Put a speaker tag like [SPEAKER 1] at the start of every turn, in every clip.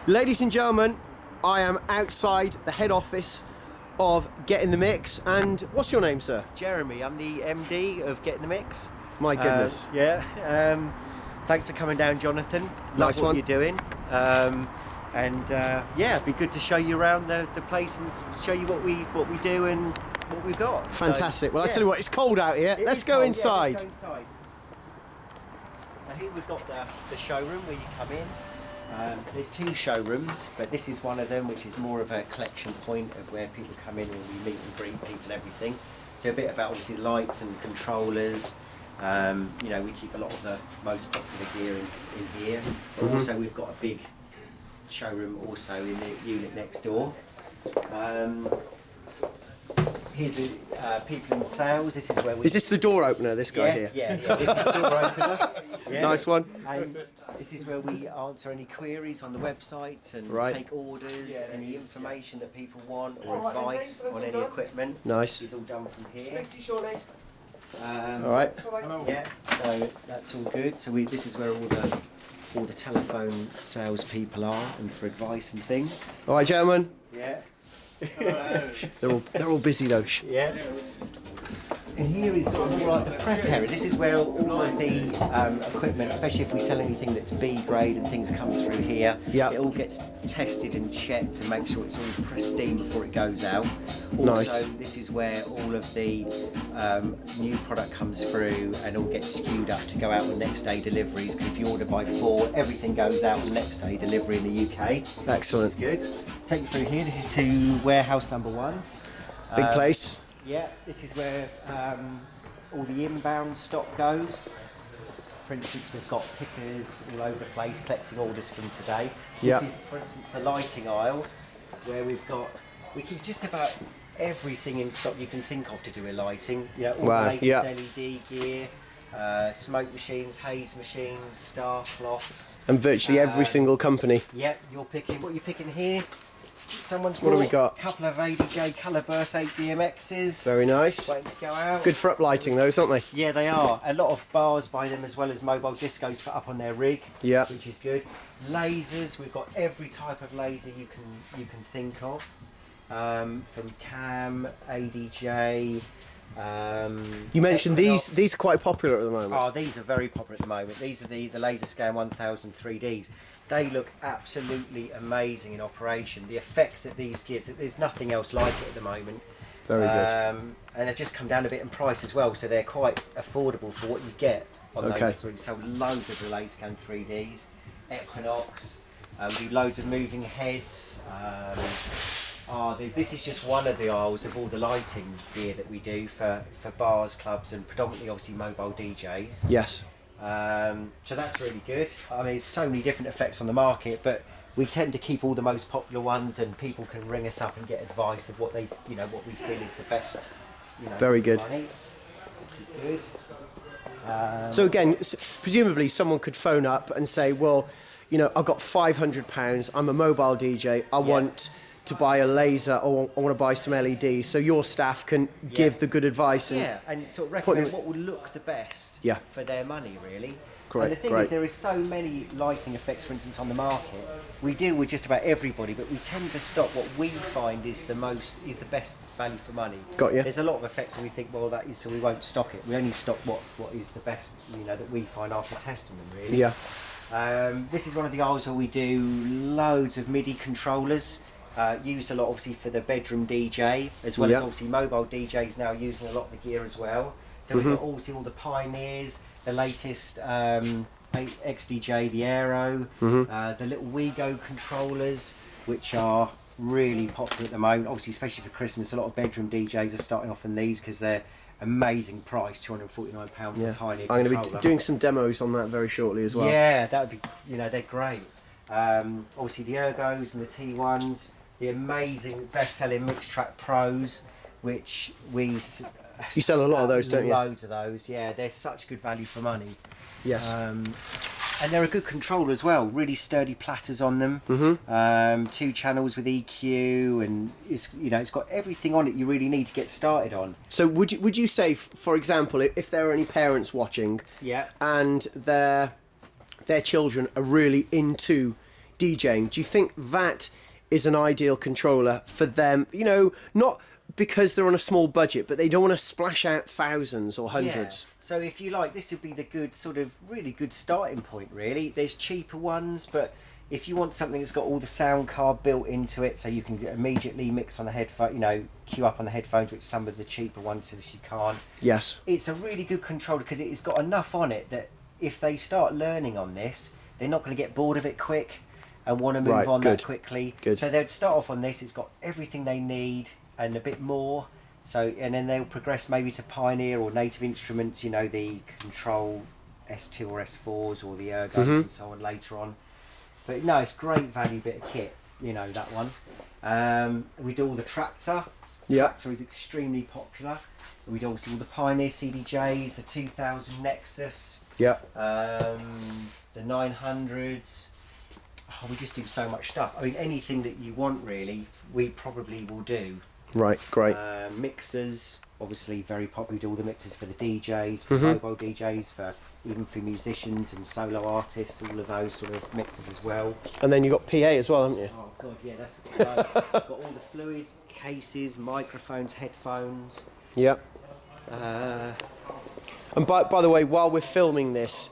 [SPEAKER 1] Ladies and gentlemen, I am outside the head office of Getting the Mix, and what's your name, sir?
[SPEAKER 2] Jeremy, I'm the MD of Getting the Mix.
[SPEAKER 1] My goodness.
[SPEAKER 2] Thanks for coming down, Jonathan. Love
[SPEAKER 1] Nice
[SPEAKER 2] what
[SPEAKER 1] one.
[SPEAKER 2] you're doing. It'd be good to show you around the place and show you what we do and what we've got.
[SPEAKER 1] Fantastic.
[SPEAKER 2] So,
[SPEAKER 1] well, I tell you what, it's cold out here. Let's go inside.
[SPEAKER 2] Yeah, let's go inside. So here we've got the showroom where you come in. There's two showrooms, but this is one of them, which is more of a collection point of where people come in and we meet and greet people and everything. So a bit about obviously lights and controllers. We keep a lot of the most popular gear in here. But also we've got a big showroom also in the unit next door. Here's the people in sales. This is where we...
[SPEAKER 1] Is this the door opener, this guy here?
[SPEAKER 2] Yeah. This is the door opener. Yeah.
[SPEAKER 1] Nice one.
[SPEAKER 2] And this is where we answer any queries on the websites and take orders, any information that people want or advice on any equipment.
[SPEAKER 1] Nice.
[SPEAKER 2] It's all done from here.
[SPEAKER 1] All right.
[SPEAKER 2] Yeah, so that's all good. So this is where all the telephone sales people are, and for advice and things.
[SPEAKER 1] All right, gentlemen.
[SPEAKER 2] Yeah.
[SPEAKER 1] They're all busy though.
[SPEAKER 2] Yeah. And here is sort of more like the prep area. This is where all of the equipment, especially if we sell anything that's B grade and things come through here, it all gets tested and checked to make sure it's all pristine before it goes out. Also, this is where all of the new product comes through and all gets skewed up to go out on next day deliveries. Because if you order by 4, everything goes out on next day delivery in the UK.
[SPEAKER 1] Excellent.
[SPEAKER 2] Which is good. Take you through here. This is to warehouse number 1.
[SPEAKER 1] Big place.
[SPEAKER 2] Yeah, this is where all the inbound stock goes. For instance, we've got pickers all over the place collecting orders from today. This is, for instance, the lighting aisle, where we keep just about everything in stock you can think of to do with lighting. All the latest LED gear, smoke machines, haze machines, star cloths.
[SPEAKER 1] And virtually every single company.
[SPEAKER 2] Yeah, you're picking. What are you picking here? Someone's
[SPEAKER 1] What do we got?
[SPEAKER 2] A couple of ADJ Colour Burst 8 DMXs.
[SPEAKER 1] Very nice.
[SPEAKER 2] Waiting to go out.
[SPEAKER 1] Good for uplighting those, aren't they?
[SPEAKER 2] Yeah, they are. A lot of bars buy them as well as mobile discos for up on their rig.
[SPEAKER 1] Yeah.
[SPEAKER 2] Which is good. Lasers, we've got every type of laser you can think of. From cam, ADJ.
[SPEAKER 1] You mentioned these are quite popular at the moment.
[SPEAKER 2] Oh, these are very popular at the moment. These are the Laser Scan 1000 3Ds. They look absolutely amazing in operation. The effects that these give, there's nothing else like it at the moment.
[SPEAKER 1] Very good.
[SPEAKER 2] And they've just come down a bit in price as well, so they're quite affordable for what you get on those three. So loads of the Laser Scan 3Ds, Equinox, we do loads of moving heads. This is just one of the aisles of all the lighting gear that we do for bars, clubs, and predominantly obviously mobile DJs.
[SPEAKER 1] Yes.
[SPEAKER 2] So that's really good. I mean, there's so many different effects on the market, but we tend to keep all the most popular ones, and people can ring us up and get advice of what what we feel is the best.
[SPEAKER 1] Very good.
[SPEAKER 2] Money, which is good.
[SPEAKER 1] So again, presumably someone could phone up and say, well, I've got £500. I'm a mobile DJ. I want to buy a laser, or I want to buy some LEDs, so your staff can give the good advice
[SPEAKER 2] and sort of recommend what will look the best for their money, really.
[SPEAKER 1] Great,
[SPEAKER 2] and the thing is, there is so many lighting effects, for instance, on the market. We deal with just about everybody, but we tend to stock what we find is the best value for money.
[SPEAKER 1] Got you.
[SPEAKER 2] There's a lot of effects, and we think, well, that is, so we won't stock it. We only stock what is the best, that we find after testing them, really.
[SPEAKER 1] Yeah.
[SPEAKER 2] This is one of the aisles where we do loads of MIDI controllers. Used a lot obviously for the bedroom DJ, as well as obviously mobile DJs now using a lot of the gear as well. So we've got all the Pioneers, the latest XDJ, the Aero, the little WeGo controllers, which are really popular at the moment. Obviously, especially for Christmas, a lot of bedroom DJs are starting off on these because they're amazing price, £249 for a Pioneer controller.
[SPEAKER 1] I'm going to be doing some demos on that very shortly as well.
[SPEAKER 2] Yeah, that would be, they're great. Obviously the Ergos and the T1s, the amazing best-selling Mix Track Pros, which you
[SPEAKER 1] sell a lot of those, don't you?
[SPEAKER 2] Loads of those, yeah. They're such good value for money.
[SPEAKER 1] Yes.
[SPEAKER 2] And they're a good controller as well. Really sturdy platters on them. 2 channels with EQ, and it's got everything on it you really need to get started on.
[SPEAKER 1] So would you say, for example, if there are any parents watching, and their children are really into DJing, do you think that is an ideal controller for them? You know, not because they're on a small budget, but they don't want to splash out thousands or hundreds.
[SPEAKER 2] Yeah. So if you like, this would be the good sort of really good starting point, really. There's cheaper ones, but if you want something that's got all the sound card built into it, so you can immediately mix on the headphone, you know, queue up on the headphones, which some of the cheaper ones you can't.
[SPEAKER 1] Yes.
[SPEAKER 2] It's a really good controller because it's got enough on it that if they start learning on this, they're not going to get bored of it quick and want to move on that quickly.
[SPEAKER 1] Good.
[SPEAKER 2] So they'd start off on this. It's got everything they need and a bit more. So, and then they'll progress maybe to Pioneer or Native Instruments, you know, the Control S2 or S4s or the Ergos and so on later on. But no, it's great value bit of kit, you know, that one. We do all the Tractor. Tractor is extremely popular. We do also all the Pioneer CDJs, the 2000 Nexus, the 900s. Oh, we just do so much stuff. I mean, anything that you want really, we probably will do.
[SPEAKER 1] Right, great.
[SPEAKER 2] Mixers, obviously very popular. We do all the mixers for the DJs, for mobile DJs, even for musicians and solo artists, all of those sort of mixers as well.
[SPEAKER 1] And then you've got PA as well, haven't you?
[SPEAKER 2] Oh god, yeah, that's what got all the fluids, cases, microphones, headphones.
[SPEAKER 1] Yeah. And by the way, while we're filming this,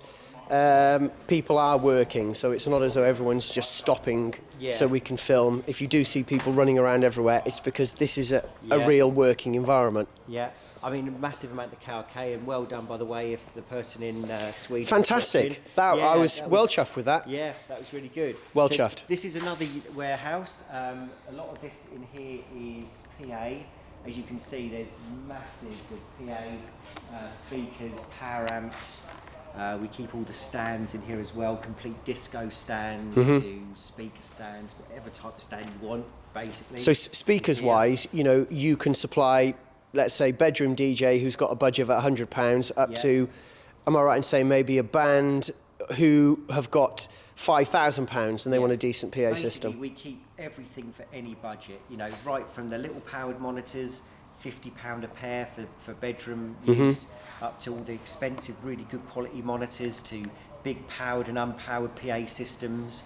[SPEAKER 1] people are working, so it's not as though everyone's just stopping so we can film. If you do see people running around everywhere, it's because this is a real working environment.
[SPEAKER 2] Yeah. I mean, a massive amount of KRK, and well done, by the way, if the person in Sweden...
[SPEAKER 1] Fantastic. I was chuffed with that.
[SPEAKER 2] Yeah, that was really good.
[SPEAKER 1] Well chuffed.
[SPEAKER 2] This is another warehouse. A lot of this in here is PA. As you can see, there's masses of PA, speakers, power amps. We keep all the stands in here as well, complete disco stands to speaker stands, whatever type of stand you want, basically.
[SPEAKER 1] So speakers-wise, you know, you can supply, let's say, bedroom DJ who's got a budget of £100 up to, am I right in saying maybe a band who have got £5,000 and they want a decent PA system?
[SPEAKER 2] We keep everything for any budget, you know, right from the little powered monitors, £50 a pair for bedroom use, up to all the expensive, really good quality monitors, to big powered and unpowered PA systems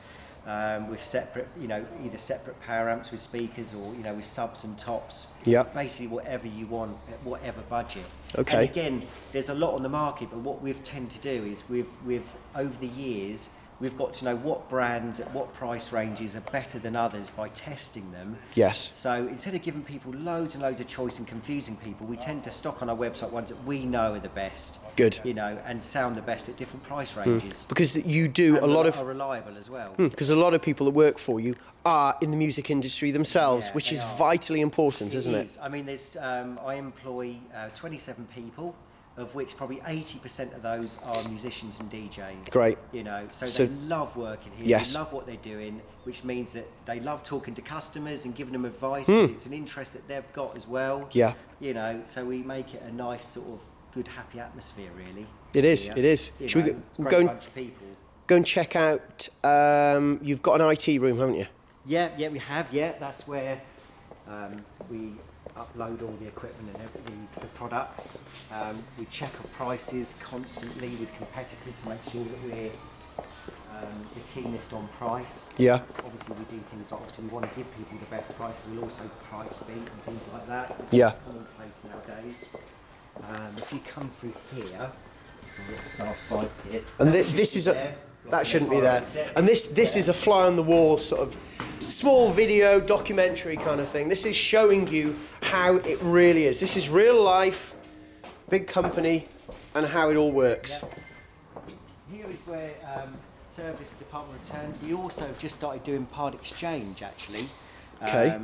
[SPEAKER 2] with separate, you know, either separate power amps with speakers or, you know, with subs and tops.
[SPEAKER 1] Yeah.
[SPEAKER 2] Basically whatever you want, at whatever budget.
[SPEAKER 1] Okay.
[SPEAKER 2] And again, there's a lot on the market, but what we've tend to do is we've over the years, we've got to know what brands at what price ranges are better than others by testing them.
[SPEAKER 1] Yes.
[SPEAKER 2] So instead of giving people loads and loads of choice and confusing people, we tend to stock on our website ones that we know are the best.
[SPEAKER 1] Good.
[SPEAKER 2] You know, and sound the best at different price ranges.
[SPEAKER 1] Because you do
[SPEAKER 2] and
[SPEAKER 1] a lot of...
[SPEAKER 2] are reliable as well.
[SPEAKER 1] Because a lot of people that work for you are in the music industry themselves,
[SPEAKER 2] Yeah,
[SPEAKER 1] which is
[SPEAKER 2] are.
[SPEAKER 1] vitally important, isn't it?
[SPEAKER 2] I mean, there's I employ 27 people, of which probably 80% of those are musicians and DJs.
[SPEAKER 1] Great.
[SPEAKER 2] You know, so
[SPEAKER 1] So-
[SPEAKER 2] they love working here.
[SPEAKER 1] Yes.
[SPEAKER 2] They love what they're doing, which means that they love talking to customers and giving them advice. 'Cause it's an interest that they've got as well.
[SPEAKER 1] Yeah.
[SPEAKER 2] You know, so we make it a nice sort of good, happy atmosphere, really.
[SPEAKER 1] It is,
[SPEAKER 2] here.
[SPEAKER 1] it is.
[SPEAKER 2] You
[SPEAKER 1] Should we
[SPEAKER 2] know, it's a
[SPEAKER 1] go
[SPEAKER 2] great
[SPEAKER 1] and-
[SPEAKER 2] bunch of people.
[SPEAKER 1] Go and check out, you've got an IT room, haven't you?
[SPEAKER 2] Yeah, we have. Yeah, that's where we upload all the equipment and the products. We check our prices constantly with competitors to make sure that we're the keenest on price.
[SPEAKER 1] Yeah.
[SPEAKER 2] Obviously, we do things like, obviously we want to give people the best price. We'll also price beat and things like that.
[SPEAKER 1] Yeah.
[SPEAKER 2] It's commonplace nowadays. If you come through here, we've got some bites here.
[SPEAKER 1] And
[SPEAKER 2] That
[SPEAKER 1] this
[SPEAKER 2] should
[SPEAKER 1] is
[SPEAKER 2] be
[SPEAKER 1] a...
[SPEAKER 2] there.
[SPEAKER 1] That shouldn't be there.
[SPEAKER 2] Except-
[SPEAKER 1] And this is a fly on the wall sort of small video documentary kind of thing. This is showing you how it really is. This is real life, big company, and how it all works.
[SPEAKER 2] Here is where service department returns. We also have just started doing part exchange actually.
[SPEAKER 1] Okay.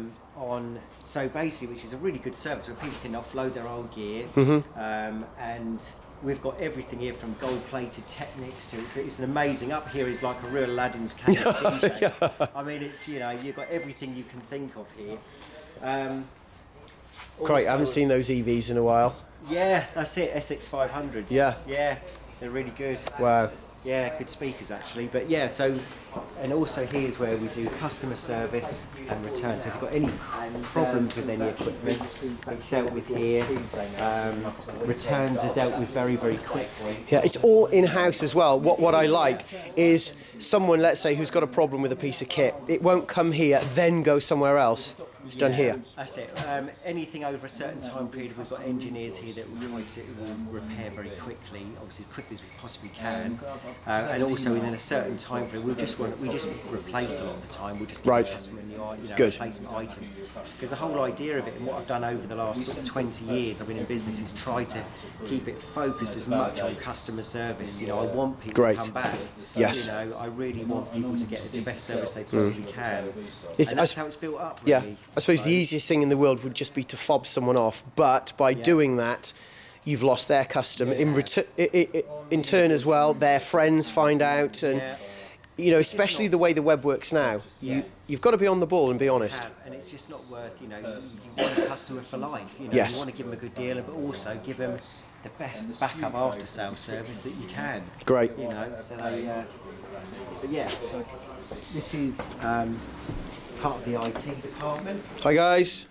[SPEAKER 2] So basically, which is a really good service where people can offload their old gear, and we've got everything here from gold-plated Technics to it's an amazing. Up here is like a real Aladdin's cave DJ. I mean, it's, you know, you've got everything you can think of here.
[SPEAKER 1] Great, I haven't
[SPEAKER 2] Also-
[SPEAKER 1] seen those EVs in a while.
[SPEAKER 2] Yeah, that's it. Essex 500s.
[SPEAKER 1] Yeah.
[SPEAKER 2] Yeah, they're really good.
[SPEAKER 1] Wow.
[SPEAKER 2] Yeah, good speakers actually. But yeah, so, and also here's where we do customer service and returns. If you've got any problems with any equipment, it's dealt with here. Returns are dealt with very, very quickly.
[SPEAKER 1] Yeah, it's all in-house as well. What I like is someone, let's say, who's got a problem with a piece of kit, it won't come here, then go somewhere else. It's done here.
[SPEAKER 2] That's it. Anything over a certain time period, we've got engineers here that will try to repair very quickly, obviously as quickly as we possibly can, and also within a certain time frame. We just replace a lot of the time. We'll just give the customer a new, replacement item. Because the whole idea of it, and what I've done over the last sort of 20 years, I've been in business, is try to keep it focused as much on customer service. You know, I want people to come back.
[SPEAKER 1] Yes.
[SPEAKER 2] You know, I really want people to get the best service they possibly can. And that's how it's built up. Really.
[SPEAKER 1] Yeah. I suppose the easiest thing in the world would just be to fob someone off, but by doing that, you've lost their custom. In turn as well, their friends find out, and you know, especially the way the web works now, you've got to be on the ball and be honest.
[SPEAKER 2] And it's just not worth, you know, you want a customer for life. You know, you want to give them a good deal, but also give them the best backup after sales service that you can.
[SPEAKER 1] Great.
[SPEAKER 2] You know, so they, but yeah, so this is part of the IT department.
[SPEAKER 1] Hi guys.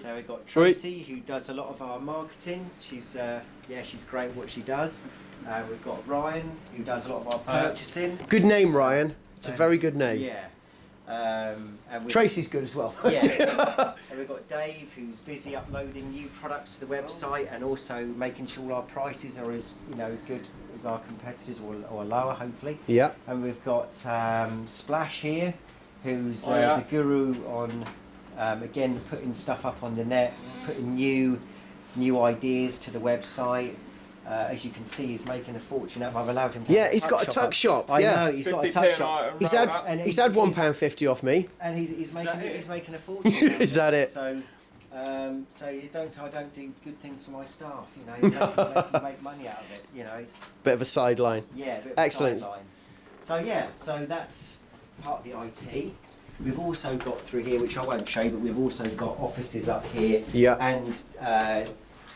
[SPEAKER 2] So we've got Tracy, who does a lot of our marketing. She's she's great at what she does. We've got Ryan, who does a lot of our purchasing.
[SPEAKER 1] Good name, Ryan. It's a very good name.
[SPEAKER 2] Yeah. And
[SPEAKER 1] Tracy's good as well.
[SPEAKER 2] Yeah. And we've got Dave, who's busy uploading new products to the website and also making sure our prices are as good as our competitors or lower, hopefully.
[SPEAKER 1] Yeah.
[SPEAKER 2] And we've got Splash here, who's the guru on again putting stuff up on the net, putting new ideas to the website. As you can see, he's making a fortune. I've allowed him to have
[SPEAKER 1] he's got a tuck shop.
[SPEAKER 2] I know, he's got a tuck shop.
[SPEAKER 1] He's had £1.50 off me.
[SPEAKER 2] And he's making a fortune.
[SPEAKER 1] Is that it?
[SPEAKER 2] So you don't say I don't do good things for my staff. You know, you make money out of it. You know, it's
[SPEAKER 1] bit of a sideline.
[SPEAKER 2] Yeah, a bit of
[SPEAKER 1] excellent.
[SPEAKER 2] A sideline. So that's part of the IT. We've also got through here, which I won't show you, but we've also got offices up here.
[SPEAKER 1] Yeah.
[SPEAKER 2] And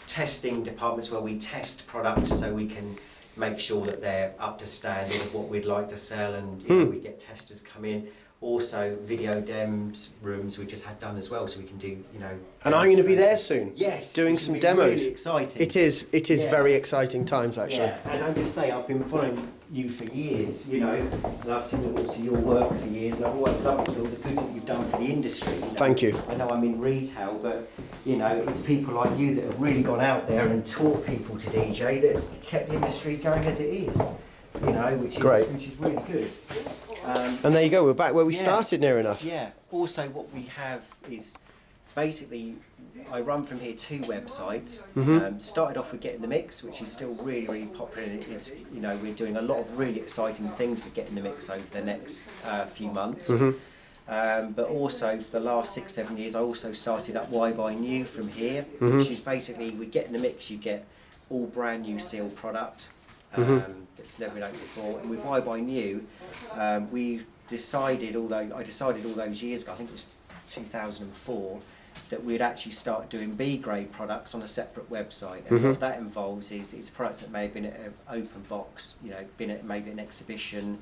[SPEAKER 2] testing departments where we test products so we can make sure that they're up to standard of what we'd like to sell, and we get testers come in. Also video dems rooms we just had done as well, so we can do
[SPEAKER 1] And I'm going to be there soon.
[SPEAKER 2] Yes,
[SPEAKER 1] doing some demos.
[SPEAKER 2] Really exciting.
[SPEAKER 1] It is very exciting times actually.
[SPEAKER 2] Yeah, as I'm just saying, I've been following you for years, and I've seen obviously your work for years, and I've always loved all the good that you've done for the industry.
[SPEAKER 1] Thank you.
[SPEAKER 2] I know I'm in retail, but it's people like you that have really gone out there and taught people to DJ that's kept the industry going as it is. Which is really good.
[SPEAKER 1] And there you go, we're back where we started near enough.
[SPEAKER 2] Yeah. Also, what we have is basically, I run from here 2 websites. Started off with GetintheMix, which is still really, really popular. It's we're doing a lot of really exciting things with GetintheMix over the next few months. But also for the last 6-7 years, I also started up Why Buy New from here, which is basically with GetintheMix you get all brand new sealed product. That's never been opened before, and with Why Buy New, we decided, I decided all those years ago, I think it was 2004, that we'd actually start doing B grade products on a separate website. And what that involves is it's products that may have been at an open box, been at maybe an exhibition,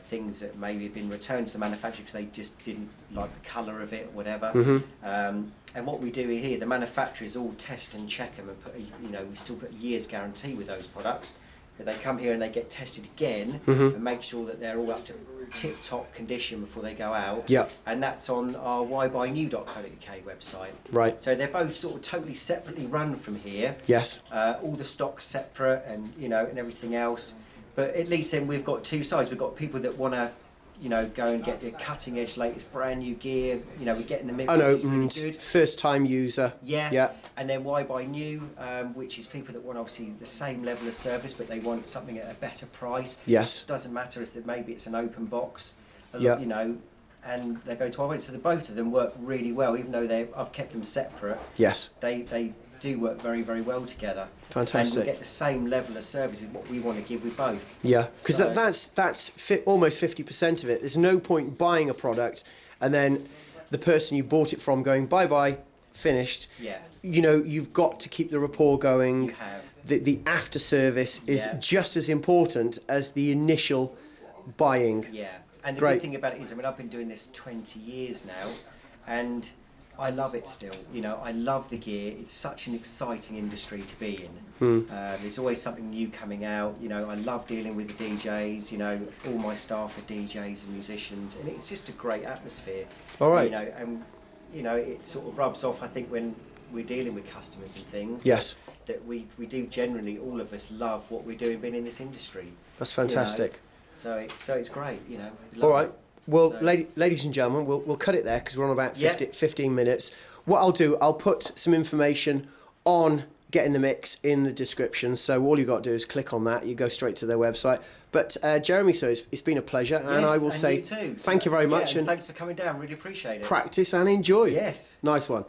[SPEAKER 2] things that maybe have been returned to the manufacturer because they just didn't like the colour of it or whatever. And what we do here, the manufacturers all test and check them and put, we still put a year's guarantee with those products. But they come here and they get tested again and make sure that they're all up to tip-top condition before they go out.
[SPEAKER 1] Yeah.
[SPEAKER 2] And that's on our whybuynew.co.uk website.
[SPEAKER 1] Right.
[SPEAKER 2] So they're both sort of totally separately run from here.
[SPEAKER 1] Yes.
[SPEAKER 2] All the stock's separate and and everything else. But at least then we've got 2 sides. We've got people that want to go and get the cutting edge, latest brand new gear. We get in the mix.
[SPEAKER 1] Unopened,
[SPEAKER 2] really
[SPEAKER 1] first time user.
[SPEAKER 2] Yeah. And then Why Buy New, which is people that want obviously the same level of service, but they want something at a better price.
[SPEAKER 1] Yes.
[SPEAKER 2] Doesn't matter if maybe it's an open box.
[SPEAKER 1] Yeah.
[SPEAKER 2] And they go to our website. So both of them work really well, even though I've kept them separate.
[SPEAKER 1] Yes.
[SPEAKER 2] They do work very, very well together.
[SPEAKER 1] Fantastic.
[SPEAKER 2] And we get the same level of service as what we want to give with both.
[SPEAKER 1] Yeah, because that's almost 50% of it. There's no point buying a product and then the person you bought it from going bye-bye, finished.
[SPEAKER 2] Yeah.
[SPEAKER 1] You've got to keep the rapport going.
[SPEAKER 2] You have.
[SPEAKER 1] the after service is
[SPEAKER 2] Yeah.
[SPEAKER 1] just as important as the initial buying.
[SPEAKER 2] Yeah, and the
[SPEAKER 1] Great.
[SPEAKER 2] good thing about it is, I mean, I've been doing this 20 years now, and I love it still. You know, I love the gear. It's such an exciting industry to be in. There's always something new coming out. You know, I love dealing with the DJs. You know, all my staff are DJs and musicians, and it's just a great atmosphere.
[SPEAKER 1] All right.
[SPEAKER 2] You know, and you know, it sort of rubs off, I think, when we're dealing with customers and things.
[SPEAKER 1] Yes.
[SPEAKER 2] That we do generally, all of us love what we're doing, being in this industry.
[SPEAKER 1] That's fantastic.
[SPEAKER 2] You know? So it's great, you know.
[SPEAKER 1] All right. Well,
[SPEAKER 2] So-
[SPEAKER 1] ladies and gentlemen, we'll cut it there because we're on about
[SPEAKER 2] Yeah.
[SPEAKER 1] 15 minutes. What I'll do, I'll put some information on Getting the Mix in the description. So all you've got to do is click on that. You go straight to their website. But Jeremy, so it's been a pleasure. And
[SPEAKER 2] Yes,
[SPEAKER 1] I will
[SPEAKER 2] and
[SPEAKER 1] say
[SPEAKER 2] you too.
[SPEAKER 1] thank you very much.
[SPEAKER 2] Yeah, and thanks for coming down. Really appreciate it.
[SPEAKER 1] Practice and enjoy.
[SPEAKER 2] Yes.
[SPEAKER 1] Nice one.